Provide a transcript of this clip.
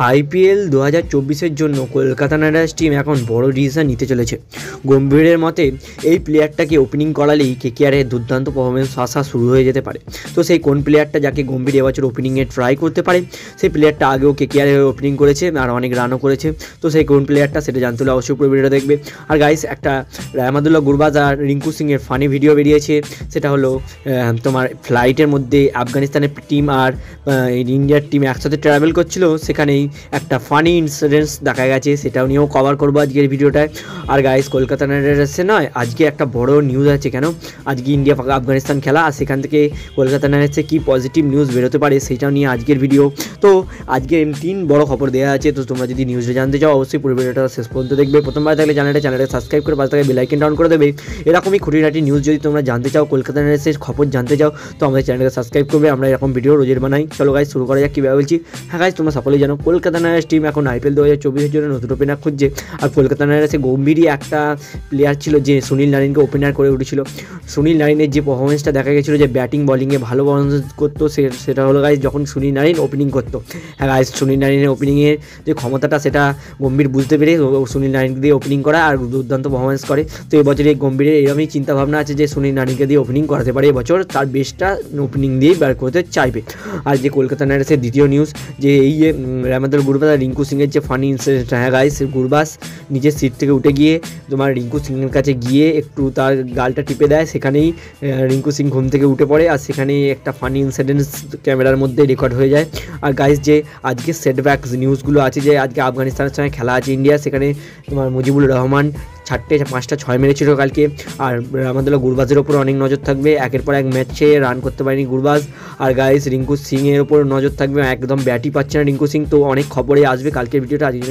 IPL 2024-এর জন্য Kolkata night Riders team এখন বড় ডিসিশন নিতে চলেছে। গম্ভীরের মতে এই প্লেয়ারটাকে ওপেনিং করালেই কেকেআরের দুর্দান্ত পারফরমেন্স আসা শুরু হয়ে যেতে পারে। তো সেই কোন প্লেয়ারটা যাকে গম্ভীর এবছর ওপেনিংয়ে ট্রাই করতে পারে, সেই প্লেয়ারটা আগেও কেকেআরে ওপেনিং করেছে আর অনেক রানও করেছে। তো সেই কোন প্লেয়ারটা সেটা জানতে হলে অবশ্যই পুরো ভিডিওটা দেখবে। আর গাইস, একটা রাহমাতুল্লাহ গুরবাজ আর রিঙ্কু সিংয়ের ফানি ভিডিও বেরিয়েছে। সেটা হলো তোমার ফ্লাইটের মধ্যে আফগানিস্তানের টিম আর ইন্ডিয়ার টিম একসাথে ট্রাভেল করছিল, সেখানেই একটা ফানি ইনসিডেন্টস দেখা গেছে, সেটাও নিয়েও কভার করবো আজকের ভিডিওটায়। আর গাইস, কলকাতা নাইট রাইডার্সে নয়, আজকে একটা বড় নিউজ আছে। কেন? আজকে ইন্ডিয়া আফগানিস্তান খেলা, আর সেখান থেকে কলকাতা নাইট রাইডার্সে কী পজিটিভ নিউজ বেরোতে পারে সেটাও নিয়ে আজকের ভিডিও। তো আজকে 3 বড় খবর দেওয়া আছে। তো তোমরা যদি নিউজটা জানতে চাও অবশ্যই পুরো ভিডিওটা শেষ পর্যন্ত দেখবে। প্রথমবার থাকলে চ্যানেলটা সাবস্ক্রাইব করে পাশে থাকা বেল আইকনটা অন করে দেবে। এরকমই খুঁটিনাটি নিউজ যদি তোমরা জানতে চাও, কলকাতা নাইট রাইডার্সের খবর জানতে চাও, তো আমাদের চ্যানেলটা সাবস্ক্রাইব করবে। আমরা এরকম ভিডিও রোজের বানাই। চলো গাইস, শুরু করা যাক। কীভাবে বলছি? হ্যাঁ গাইস, তোমরা সকলেই জানো কলকাতা নাইট রাইডার্স টিম এখন আইপিএল 2024-এর জন্য নতুন ওপেনার খুঁজছে। আর কলকাতা নাইট রাইডার্সে গম্ভীরই একটা প্লেয়ার ছিল যে সুনীল নারিনকে ওপেনার করে উঠেছিল। সুনীল নারিনের যে পারফরমেন্সটা দেখা গেছিলো, যে ব্যাটিং বলিংয়ে ভালো পারফরমেন্স করতো, সেটা হলো গাইস যখন সুনীল নারিন ওপেনিং করতো। হ্যাঁ গাইস, সুনীল নারিনের ওপেনিংয়ের যে ক্ষমতাটা সেটা গম্ভীর বুঝতে পেরে সুনীল নারিনকে দিয়ে ওপেনিং করা আর দুর্দান্ত পারফরমেন্স করে। তো এবছর এই গম্ভীরের এরকমই চিন্তাভাবনা আছে যে সুনীল নারিনকে দিয়ে ওপেনিং করাতে পারে এবছর, তার বেস্টটা ওপেনিং দিয়েই বার করতে চাইবে। আর যে কলকাতা নাইট রাইডার্সের দ্বিতীয় নিউজ, যে এই যে রাহমাতুল্লাহ গুরবাজ আর রিঙ্কু সিংয়ের যে ফানি ইনসিডেন্ট। হ্যাঁ গাইস, গুরবাজ নিজের সিট থেকে উঠে গিয়ে তোমার রিঙ্কু সিংয়ের কাছে গিয়ে একটু তার গালটা টিপে দেয়, সেখানেই রিঙ্কু সিং ঘুম থেকে উঠে পড়ে, আর সেখানেই একটা ফানি ইনসিডেন্টস ক্যামেরার মধ্যে রেকর্ড হয়ে যায়। আর গাইস, যে আজকে সেটব্যাক নিউজগুলো আছে, যে আজকে আফগানিস্তানের সঙ্গে খেলা আছে ইন্ডিয়া, সেখানে তোমার মুজিবুর রহমান 4-5টা 6 মেরেছিল কালকে। আর রাহমাতুল্লাহ গুরবাজের ওপর অনেক নজর থাকবে, একের পর এক ম্যাচে রান করতে পারেনি গুরবাজ। আর গাইস, রিঙ্কু সিংয়ের ওপর নজর থাকবে, একদম ব্যাটই পাচ্ছে না রিঙ্কু সিং। তো অনেক খবরে আসবে কালকের ভিডিওটা। আজকে